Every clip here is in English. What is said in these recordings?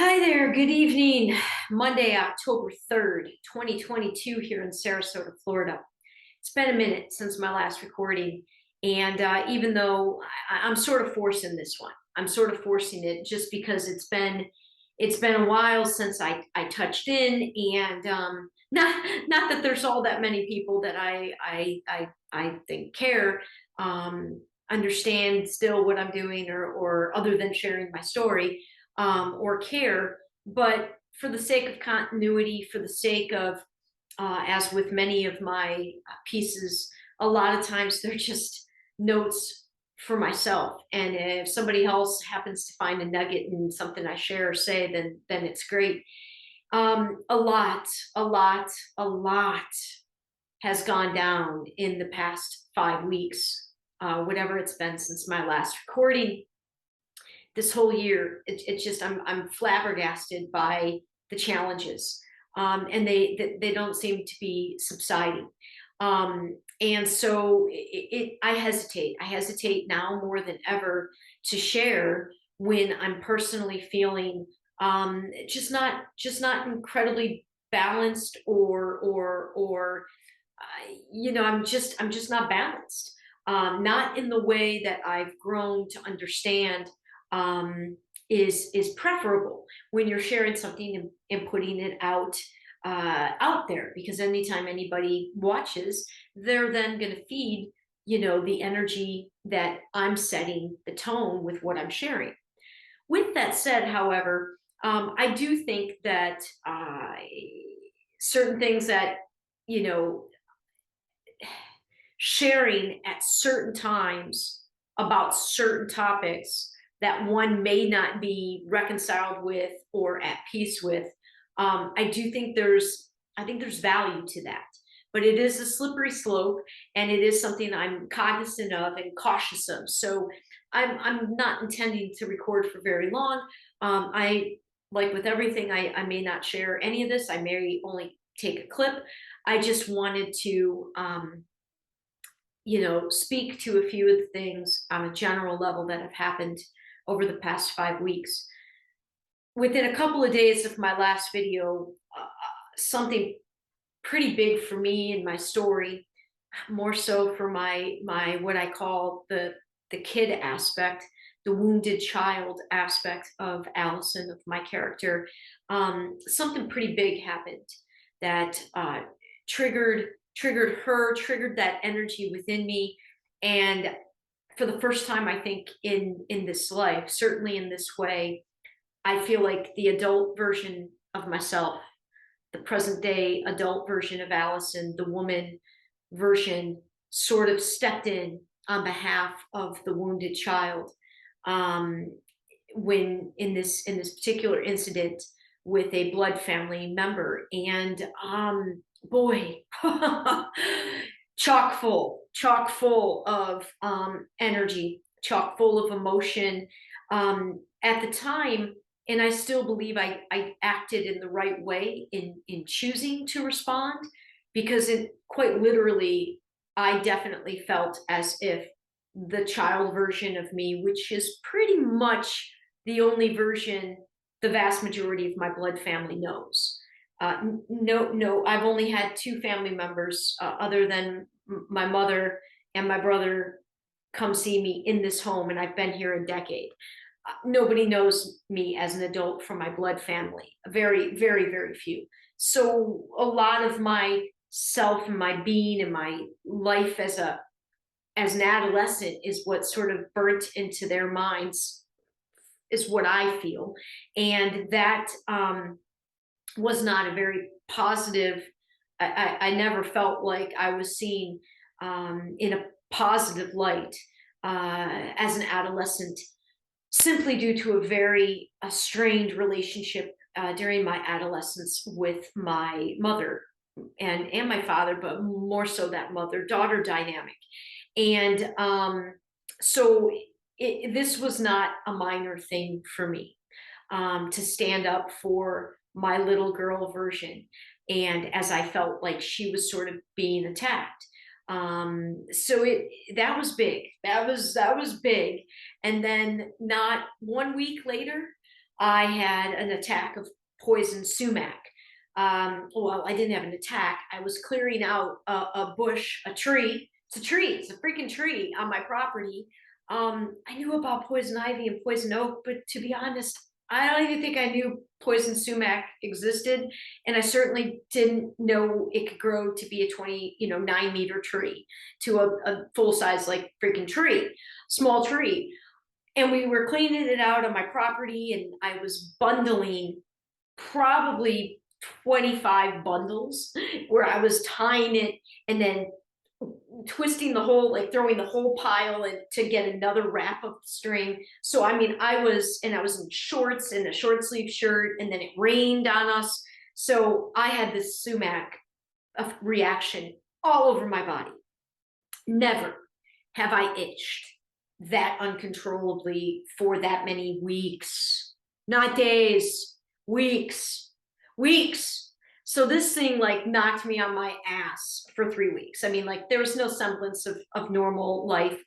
Hi there, good evening. Monday, October 3rd, 2022, here in Sarasota, Florida. It's been a minute since my last recording, and even though I'm sort of forcing this one, I'm sort of forcing it just because it's been a while since I touched in, and not that there's all that many people that I think care, understand still what I'm doing, or other than sharing my story, or care. But for the sake of continuity, for the sake of, as with many of my pieces, a lot of times they're just notes for myself. And if somebody else happens to find a nugget in something I share or say, then it's great. A lot, a lot has gone down in the past 5 weeks, whatever it's been since my last recording. This whole year, it's just I'm flabbergasted by the challenges, and they don't seem to be subsiding. And so I hesitate. I hesitate now more than ever to share when I'm personally feeling, just not incredibly balanced, or I'm just not balanced. Not in the way that I've grown to understand, is preferable when you're sharing something, and putting it out there, because anytime anybody watches, they're then going to feed the energy that I'm setting the tone with what I'm sharing. With that said, however, I do think that certain things that you know sharing at certain times about certain topics that one may not be reconciled with or at peace with. I think there's value to that, but it is a slippery slope, and it is something I'm cognizant of and cautious of. So I'm not intending to record for very long. I Like with everything, I may not share any of this. I may only take a clip. I just wanted to speak to a few of the things on a general level that have happened over the past 5 weeks. Within a couple of days of my last video, something pretty big for me and my story, more so for my what I call the kid aspect, the wounded child aspect of Alyson, of my character. Something pretty big happened that triggered that energy within me. And for the first time, I think, in this life, certainly in this way, I feel like the adult version of myself, the present day adult version of Alyson, the woman version, sort of stepped in on behalf of the wounded child, um, when in this particular incident with a blood family member. And boy, chock full of energy, chock full of emotion, at the time. And I still believe I acted in the right way in choosing to respond, because it quite literally, I definitely felt as if the child version of me, which is pretty much the only version the vast majority of my blood family knows. No, no, I've only had two family members, other than my mother and my brother, come see me in this home, and I've been here a decade. Nobody knows me as an adult from my blood family. Very, very, very few. So a lot of my self and my being and my life as an adolescent is what sort of burnt into their minds, is what I feel. And that was not a very positive. I never felt like I was seen in a positive light as an adolescent, simply due to a very strained relationship during my adolescence with my mother and my father, but more so that mother daughter dynamic. And so this was not a minor thing for me, to stand up for my little girl version. And as I felt like she was sort of being attacked. So that was big. That was big. And then not 1 week later, I had an attack of poison sumac. Well, I didn't have an attack. I was clearing out a bush, a tree. It's a tree. It's a freaking tree on my property. I knew about poison ivy and poison oak, but to be honest, I don't even think I knew poison sumac existed, and I certainly didn't know it could grow to be a 20, 9-meter tree to a full size like freaking tree, small tree. And we were cleaning it out on my property, and I was bundling probably 25 bundles where I was tying it and then twisting the whole, like throwing the whole pile and to get another wrap of the string. So I mean, I was in shorts and a short sleeve shirt, and then it rained on us. So I had this sumac reaction all over my body. Never have I itched that uncontrollably for that many weeks, not days, weeks, weeks. So this thing like knocked me on my ass for 3 weeks. I mean, like there was no semblance of normal life.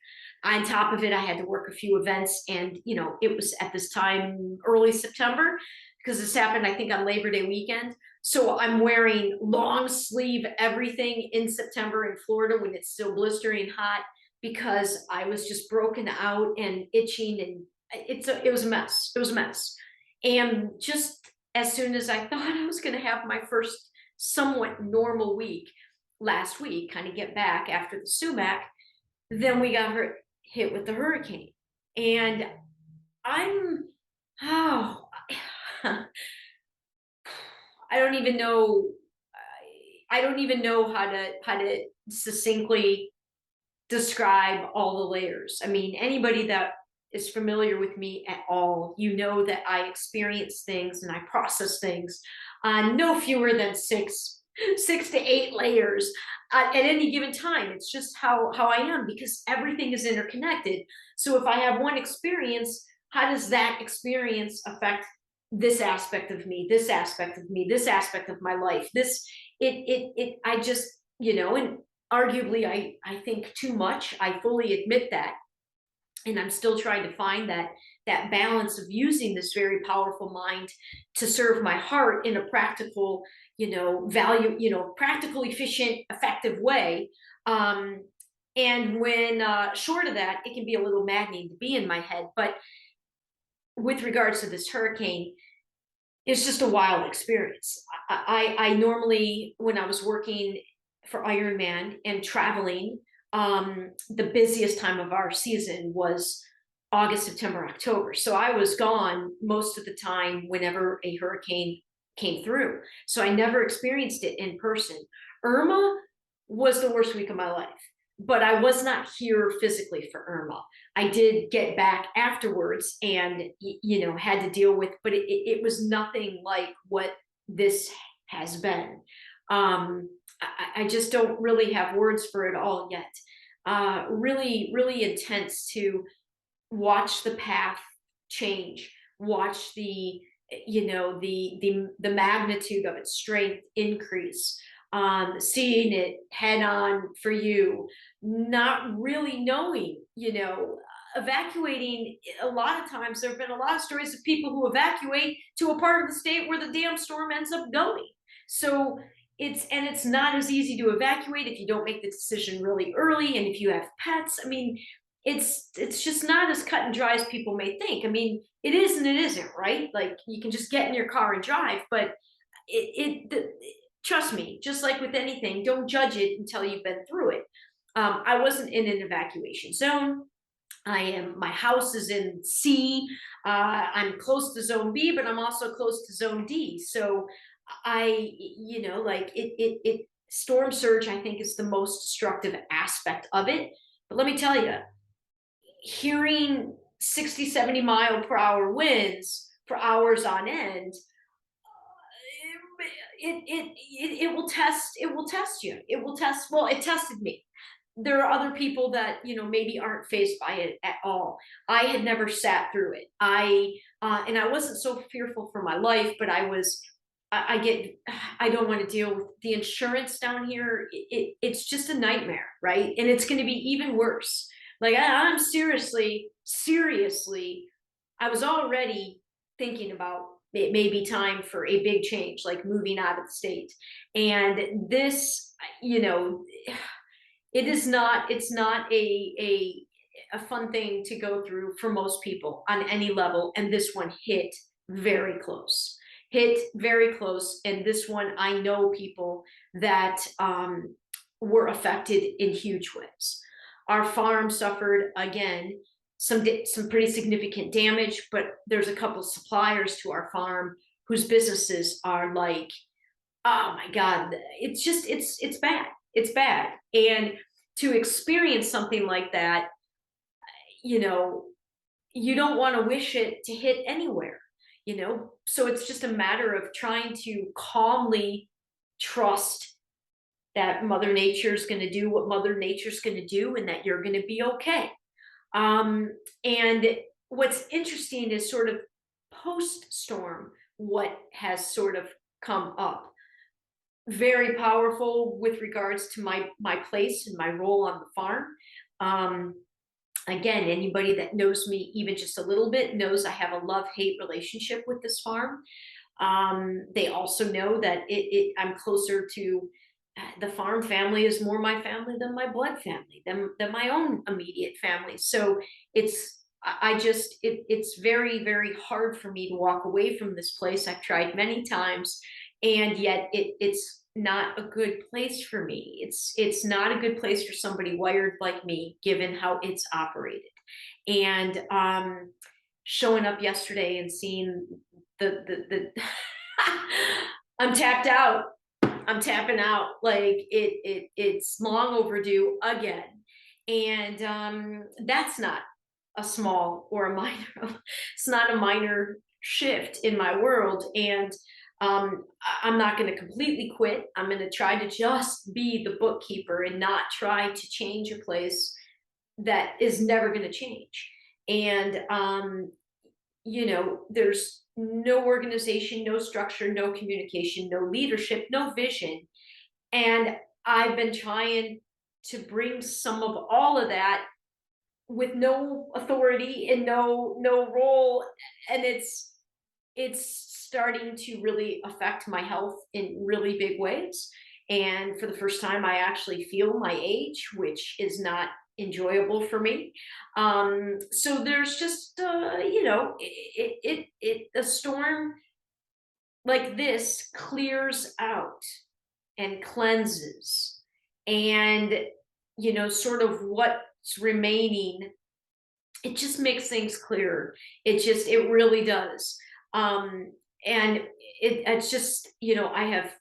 On top of it, I had to work a few events, and it was at this time early September because this happened, I think, on Labor Day weekend. So I'm wearing long sleeve everything in September in Florida when it's still blistering hot because I was just broken out and itching, and it was a mess. It was a mess. And just as soon as I thought I was going to have my first somewhat normal week last week, kind of get back after the sumac, then we got hit with the hurricane. And I'm, oh, I don't even know. I don't even know how to succinctly describe all the layers. I mean, anybody that is familiar with me at all, you know that I experience things and I process things on no fewer than six to eight layers at any given time. It's just how I am because everything is interconnected. So if I have one experience, how does that experience affect this aspect of me, this aspect of me, this aspect of my life? I just, and arguably I think too much. I fully admit that. And I'm still trying to find that balance of using this very powerful mind to serve my heart in a practical, practical, efficient, effective way. And when short of that, it can be a little maddening to be in my head. But with regards to this hurricane, it's just a wild experience. I normally, when I was working for Ironman and traveling, the busiest time of our season was August, September, October. So I was gone most of the time whenever a hurricane came through. So I never experienced it in person. Irma was the worst week of my life, but I was not here physically for Irma. I did get back afterwards and, had to deal with, but it was nothing like what this has been. I just don't really have words for it all yet. Really, really intense to watch the path change, watch the magnitude of its strength increase, seeing it head on for you, not really knowing, evacuating. A lot of times there have been a lot of stories of people who evacuate to a part of the state where the damn storm ends up going. So it's not as easy to evacuate if you don't make the decision really early, and if you have pets. I mean, it's just not as cut and dry as people may think. I mean, it is and it isn't, right? Like you can just get in your car and drive, but trust me, just like with anything, don't judge it until you've been through it. I wasn't in an evacuation zone. My house is in C. I'm close to zone B, but I'm also close to zone D. So like storm surge, I think, is the most destructive aspect of it. But let me tell you, hearing 60, 70 mile per hour winds for hours on end, it will test you. It will test, well, it tested me. There are other people that maybe aren't faced by it at all. I had never sat through it. And I wasn't so fearful for my life, but I don't want to deal with the insurance down here. It's just a nightmare, right? And it's going to be even worse. Like I'm seriously, I was already thinking about it may be time for a big change, like moving out of the state. And this, you know, it's not a fun thing to go through for most people on any level. And this one very close, hit very close. And this one, I know people that were affected in huge ways. Our farm suffered again some pretty significant damage, but there's a couple suppliers to our farm whose businesses are like, oh my God, it's just it's bad. It's bad. And to experience something like that, you know, you don't want to wish it to hit anywhere, you know? So it's just a matter of trying to calmly trust that Mother Nature's going to do what Mother Nature's going to do and that you're going to be okay. And what's interesting is sort of post storm, what has sort of come up. Very powerful with regards to my place and my role on the farm. Um, Again, anybody that knows me even just a little bit knows I have a love-hate relationship with this farm. They also know that I'm closer to the farm family is more my family than my blood family, than my own immediate family. So it's very, very hard for me to walk away from this place. I've tried many times, and yet it's not a good place for me. It's not a good place for somebody wired like me, given how it's operated. And showing up yesterday and seeing the I'm tapped out. I'm tapping out. Like it's long overdue again. And that's not a small or a minor, it's not a minor shift in my world. And I'm not going to completely quit. I'm going to try to just be the bookkeeper and not try to change a place that is never going to change. And, there's no organization, no structure, no communication, no leadership, no vision. And I've been trying to bring some of all of that with no authority and no role. And it's starting to really affect my health in really big ways. And for the first time, I actually feel my age, which is not enjoyable for me. So there's just, a storm like this clears out and cleanses, and sort of what's remaining, it just makes things clearer. It really does. And it's just, I have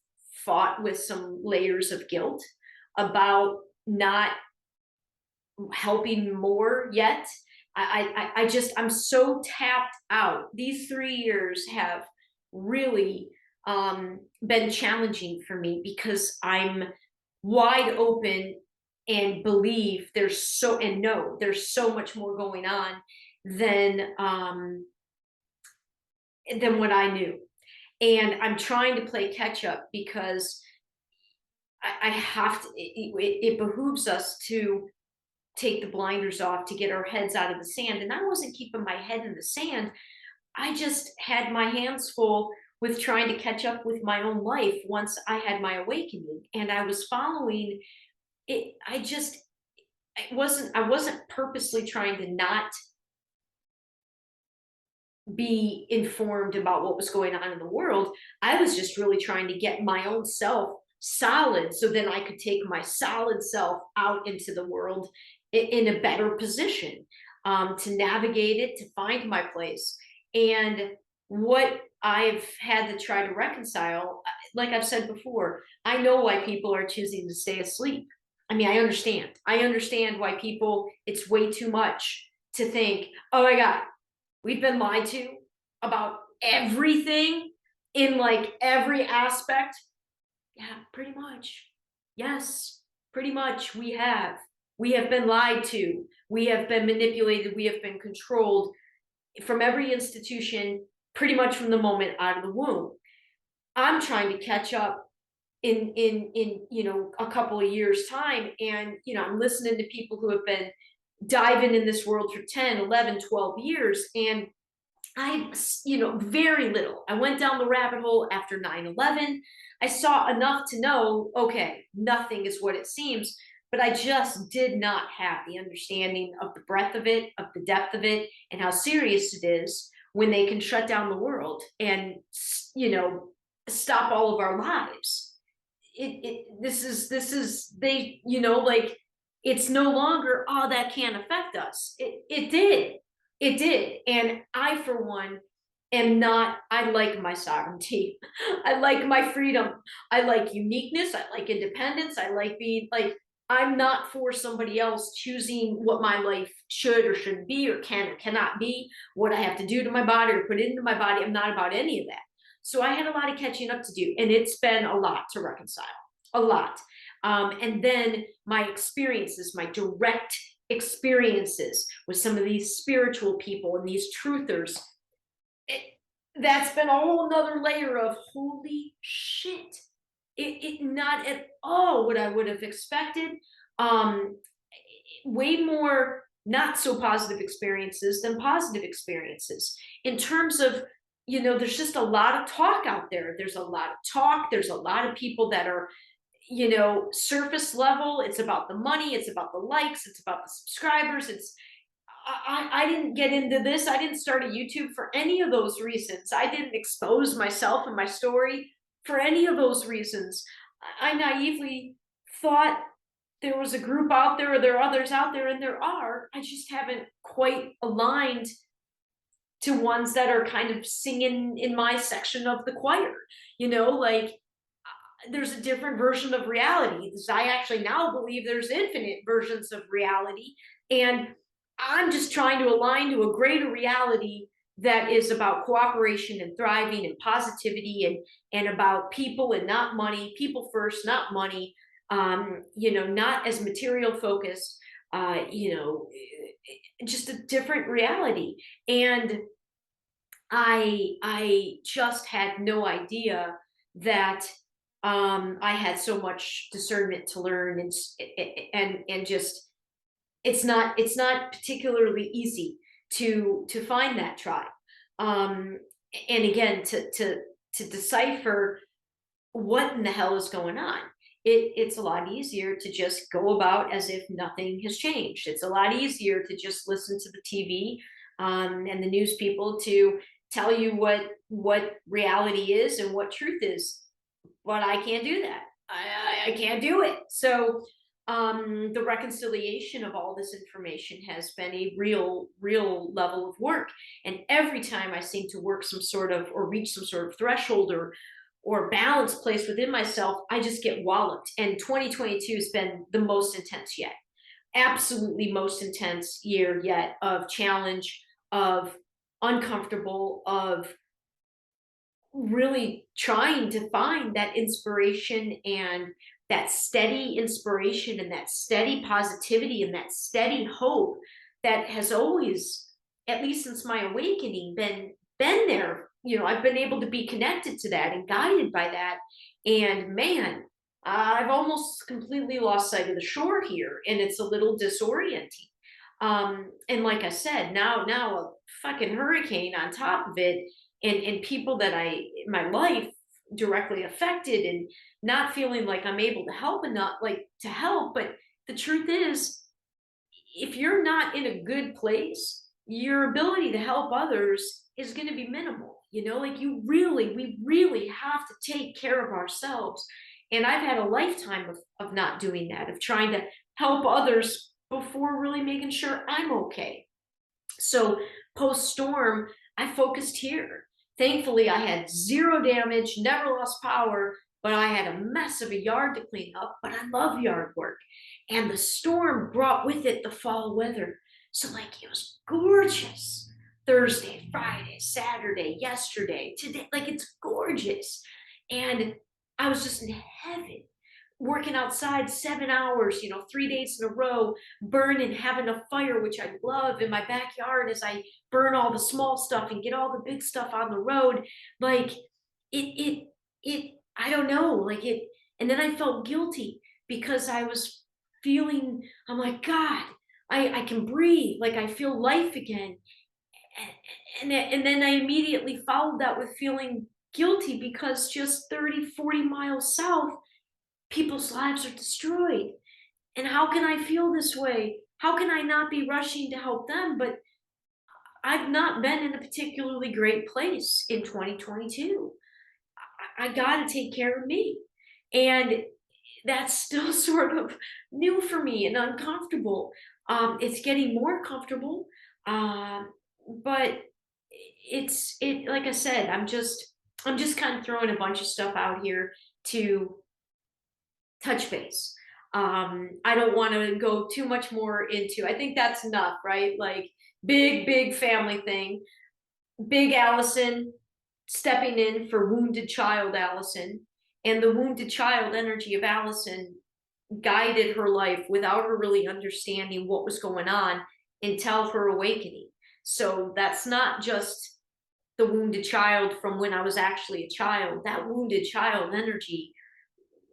fought with some layers of guilt about not helping more yet. I'm so tapped out. These 3 years have really been challenging for me because I'm wide open and believe there's so much more going on than what I knew. And I'm trying to play catch up because I have to, it behooves us to take the blinders off, to get our heads out of the sand. And I wasn't keeping my head in the sand. I just had my hands full with trying to catch up with my own life once I had my awakening. And I was following it. I wasn't purposely trying to not be informed about what was going on in the world. I was just really trying to get my own self solid so then I could take my solid self out into the world in a better position, to navigate it, to find my place. And what I've had to try to reconcile, like I've said before, I know why people are choosing to stay asleep. I mean, I understand. I understand why it's way too much to think, oh my God, we've been lied to about everything in like every aspect. Yeah, pretty much. Yes, pretty much we have. We have been lied to. We have been manipulated. We have been controlled from every institution, pretty much from the moment out of the womb. I'm trying to catch up in a couple of years time, and I'm listening to people who have been diving in this world for 10, 11, 12 years, and very little. I went down the rabbit hole after 9/11. I saw enough to know, okay, nothing is what it seems, but I just did not have the understanding of the breadth of it, of the depth of it, and how serious it is when they can shut down the world and, you know, stop all of our lives. Like, it's no longer, oh, that can't affect us. It did, and I, for one, am not. I like my sovereignty. I like my freedom. I like uniqueness. I like independence. I like being like, I'm not for somebody else choosing what my life should or shouldn't be, or can or cannot be, what I have to do to my body or put into my body. I'm not about any of that. So I had a lot of catching up to do, and it's been a lot to reconcile, a lot. And then my experiences, my direct experiences with some of these spiritual people and these truthers, it, that's been a whole nother layer of holy shit. It not at all what I would have expected. Um, Way more not so positive experiences than positive experiences in terms of, there's just a lot of talk out there. There's a lot of talk. There's a lot of people that are, surface level. It's about the money. It's about the likes. It's about the subscribers. I didn't get into this. I didn't start a YouTube for any of those reasons. I didn't expose myself and my story for any of those reasons. I naively thought there was a group out there, or there are others out there, and there are. I just haven't quite aligned to ones that are kind of singing in my section of the choir. Like, there's a different version of reality. I actually now believe there's infinite versions of reality. And I'm just trying to align to a greater reality that is about cooperation and thriving and positivity, and about people and not money, people first, not money, not as material focused, just a different reality. And I just had no idea that I had so much discernment to learn, and just, it's not particularly easy to find that tribe. Um, and again, to decipher what in the hell is going on. It's a lot easier to just go about as if nothing has changed. It's a lot easier to just listen to the TV, and the news people to tell you what reality is and what truth is. But I can't do that. I can't do it. So the reconciliation of all this information has been a real level of work. And every time I seem to work some sort of, or reach some sort of threshold, or balance place within myself, I just get walloped. And 2022 has been the most intense yet. Absolutely most intense year yet of challenge, of uncomfortable, of really trying to find that inspiration, and that steady inspiration, and that steady positivity, and that steady hope that has always, at least since my awakening, been there. I've been able to be connected to that and guided by that. And man, I've almost completely lost sight of the shore here, and it's a little disorienting. And like I said, now a fucking hurricane on top of it, and people that my life directly affected, and not feeling like I'm able to help, and not like to help. But the truth is, if you're not in a good place, your ability to help others is going to be minimal. Like, we really have to take care of ourselves. And I've had a lifetime of not doing that, of trying to help others before really making sure I'm okay. So post storm, I focused here. Thankfully, I had zero damage, never lost power, but I had a mess of a yard to clean up. But I love yard work. And the storm brought with it the fall weather. So, like, it was gorgeous. Thursday, Friday, Saturday, yesterday, today. Like, it's gorgeous. And I was just in heaven, working outside 7 hours, 3 days in a row, burning, having a fire, which I love, in my backyard as I burn all the small stuff and get all the big stuff on the road. Like, I don't know, like it. And then I felt guilty because I was feeling, I'm like, God, I can breathe. Like, I feel life again. And then I immediately followed that with feeling guilty because just 30, 40 miles south, people's lives are destroyed. And how can I feel this way? How can I not be rushing to help them? But I've not been in a particularly great place in 2022. I got to take care of me. And that's still sort of new for me and uncomfortable. It's getting more comfortable, uh, but like I said, I'm just kind of throwing a bunch of stuff out here to touch base. I don't want to go too much more into. I think that's enough, right? Like big family thing. Big Alyson stepping in for wounded child Alyson, and the wounded child energy of Alyson guided her life without her really understanding what was going on until her awakening. So that's not just the wounded child from when I was actually a child. That wounded child energy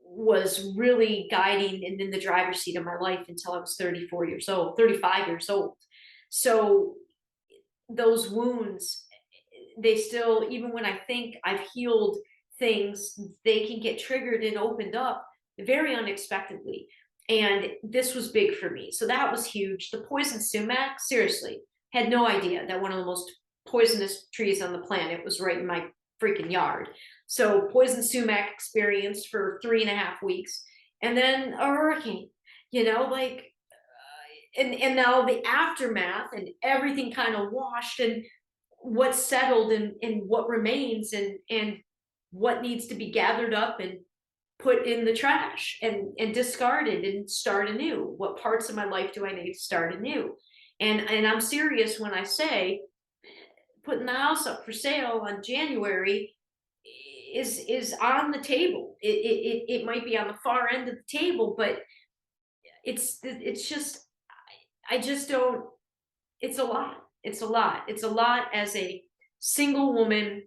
was really guiding and in the driver's seat of my life until I was 34 years old, 35 years old. So those wounds, they still, even when I think I've healed things, they can get triggered and opened up very unexpectedly. And this was big for me. So that was huge. The poison sumac, seriously, had no idea that one of the most poisonous trees on the planet was right in my freaking yard. So poison sumac experience for 3.5 weeks. And then a hurricane, like, and now the aftermath and everything kind of washed, and what's settled and what remains, and what needs to be gathered up and put in the trash and discarded and start anew. What parts of my life do I need to start anew? And I'm serious when I say putting the house up for sale on January is on the table. It might be on the far end of the table, but it's just, I just don't. It's a lot. It's a lot. It's a lot as a single woman,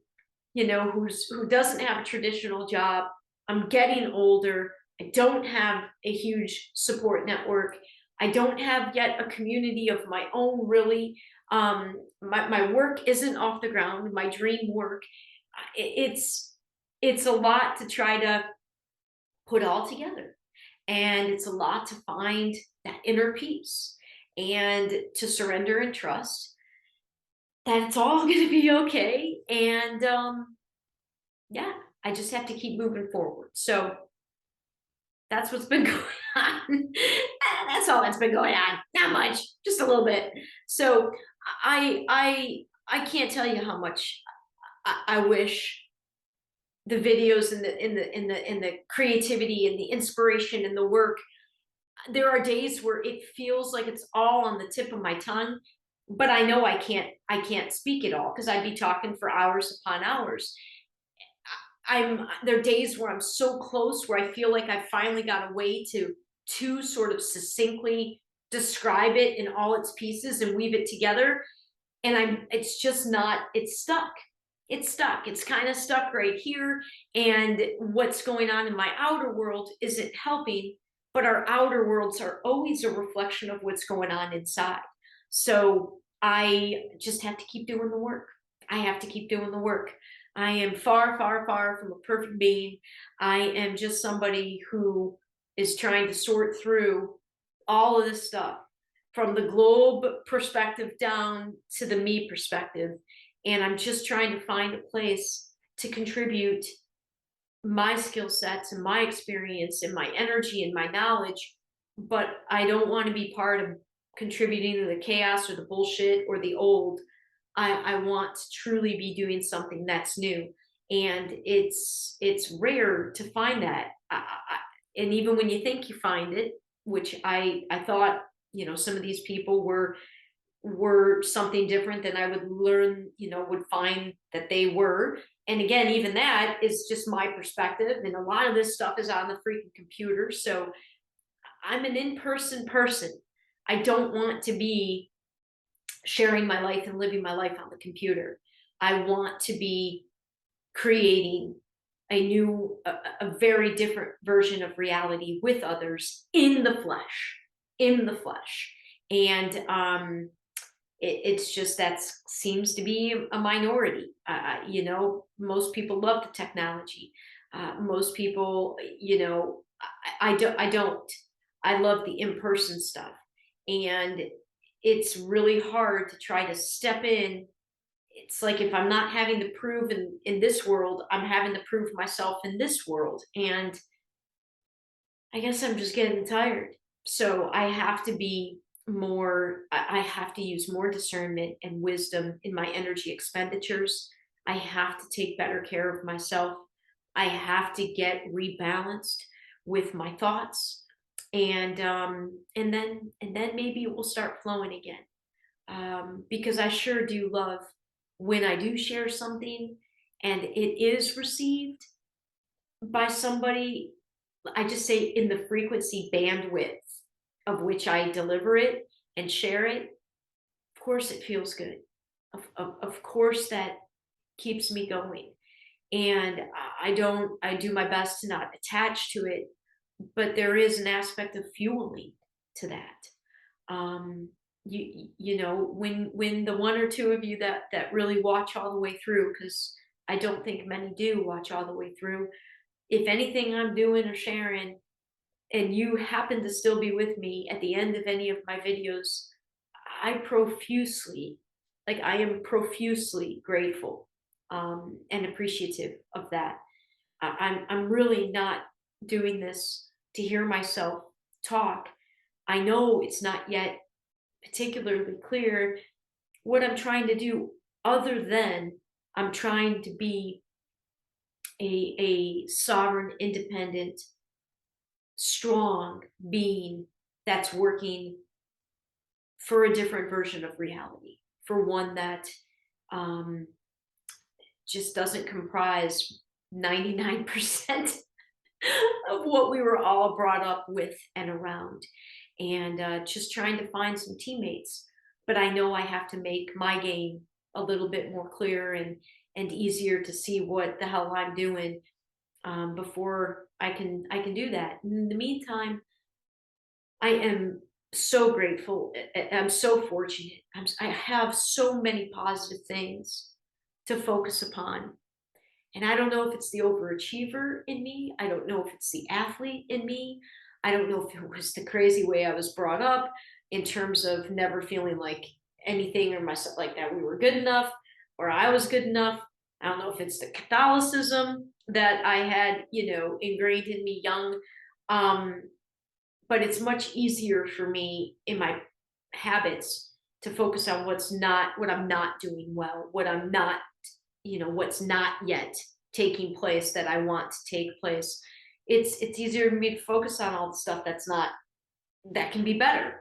who doesn't have a traditional job. I'm getting older. I don't have a huge support network. I don't have yet a community of my own, really. My work isn't off the ground, my dream work. It's a lot to try to put all together. And it's a lot to find that inner peace and to surrender and trust that it's all going to be okay. And yeah, I just have to keep moving forward. So that's what's been going on. That's all that's been going on. Not much, just a little bit. So I can't tell you how much I wish the videos and the creativity and the inspiration and the work. There are days where it feels like it's all on the tip of my tongue, but I know I can't speak it all because I'd be talking for hours upon hours. There are days where I'm so close, where I feel like I finally got a way to sort of succinctly describe it in all its pieces and weave it together. And it's just not, it's stuck. It's stuck. It's kind of stuck right here. And what's going on in my outer world isn't helping, but our outer worlds are always a reflection of what's going on inside. So I just have to keep doing the work. I have to keep doing the work. I am far from a perfect being. I am just somebody who is trying to sort through all of this stuff from the globe perspective down to the me perspective. And I'm just trying to find a place to contribute my skill sets and my experience and my energy and my knowledge. But I don't want to be part of contributing to the chaos or the bullshit or the old. I want to truly be doing something that's new. And it's rare to find that. And even when you think you find it, which I thought, some of these people were something different than I would learn, would find that they were. And again, even that is just my perspective. And a lot of this stuff is on the freaking computer. So I'm an in-person person. I don't want to be sharing my life and living my life on the computer. I want to be creating a very different version of reality with others in the flesh, in the flesh. And it's just that seems to be a minority. Most people love the technology. Most people, I don't. I love the in-person stuff, and it's really hard to try to step in. It's like if I'm not having to prove in this world, I'm having to prove myself in this world, and I guess I'm just getting tired. So I have to be more, I have to use more discernment and wisdom in my energy expenditures. I have to take better care of myself. I have to get rebalanced with my thoughts. And then maybe it will start flowing again. Because I sure do love when I do share something and it is received by somebody. I just say in the frequency bandwidth of which I deliver it and share it, of course it feels good. Of course that keeps me going. And I do my best to not attach to it, but there is an aspect of fueling to that. Um, when the one or two of you that really watch all the way through, because I don't think many do watch all the way through. If anything I'm doing or sharing and you happen to still be with me at the end of any of my videos, I profusely, I am profusely grateful and appreciative of that. I'm really not doing this to hear myself talk. I know it's not yet particularly clear what I'm trying to do, other than I'm trying to be a sovereign, independent, strong being that's working for a different version of reality, for one that um, just doesn't comprise 99% of what we were all brought up with and around. And just trying to find some teammates. But I know I have to make my game a little bit more clear and easier to see what the hell I'm doing before I can do that. In the meantime, I am so grateful. I'm so fortunate. I have so many positive things to focus upon. And I don't know if it's the overachiever in me. I don't know if it's the athlete in me. I don't know if it was the crazy way I was brought up in terms of never feeling like anything or myself like that we were good enough or I was good enough. I don't know if it's the Catholicism that I had, ingrained in me young. Um, but it's much easier for me in my habits to focus on what I'm not doing well, what I'm not, what's not yet taking place that I want to take place. It's easier for me to focus on all the stuff that can be better.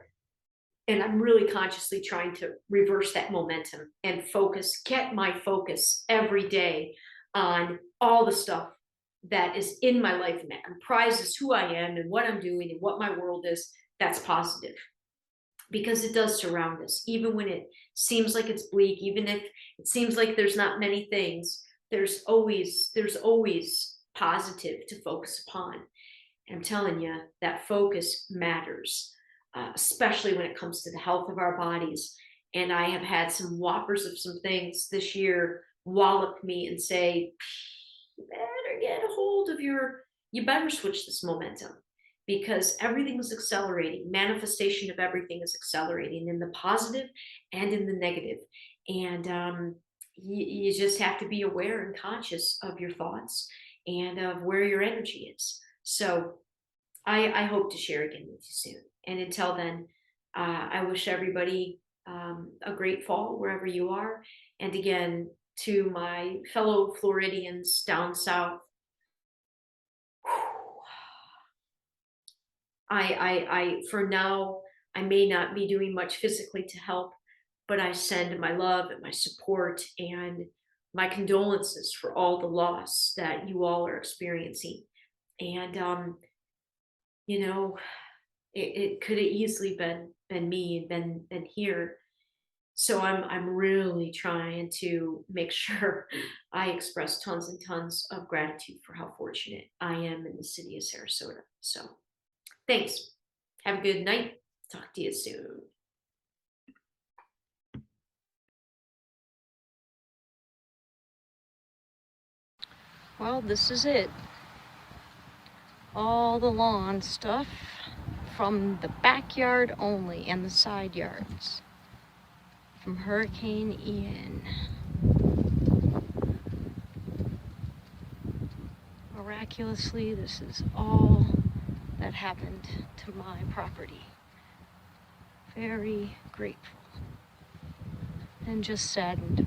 And I'm really consciously trying to reverse that momentum and get my focus every day on all the stuff that is in my life and that comprises who I am and what I'm doing and what my world is that's positive, because it does surround us. Even when it seems like it's bleak, even if it seems like there's not many things, there's always positive to focus upon. And I'm telling you, that focus matters, especially when it comes to the health of our bodies. And I have had some whoppers of some things this year wallop me and say, you better get a hold of you better switch this momentum, because everything is accelerating. Manifestation of everything is accelerating in the positive and in the negative. And you just have to be aware and conscious of your thoughts and of where your energy is. So I hope to share again with you soon. And until then, I wish everybody a great fall wherever you are. And again, to my fellow Floridians down south, for now, I may not be doing much physically to help, but I send my love and my support and my condolences for all the loss that you all are experiencing. And you know, it could have easily been me and been here. So I'm really trying to make sure I express tons and tons of gratitude for how fortunate I am in the city of Sarasota. So thanks. Have a good night. Talk to you soon. Well, this is it. All the lawn stuff from the backyard only and the side yards from Hurricane Ian. Miraculously, this is all that happened to my property. Very grateful and just saddened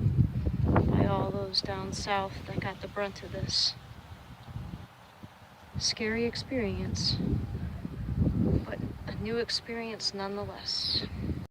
by all those down south that got the brunt of this. Scary experience, but a new experience nonetheless.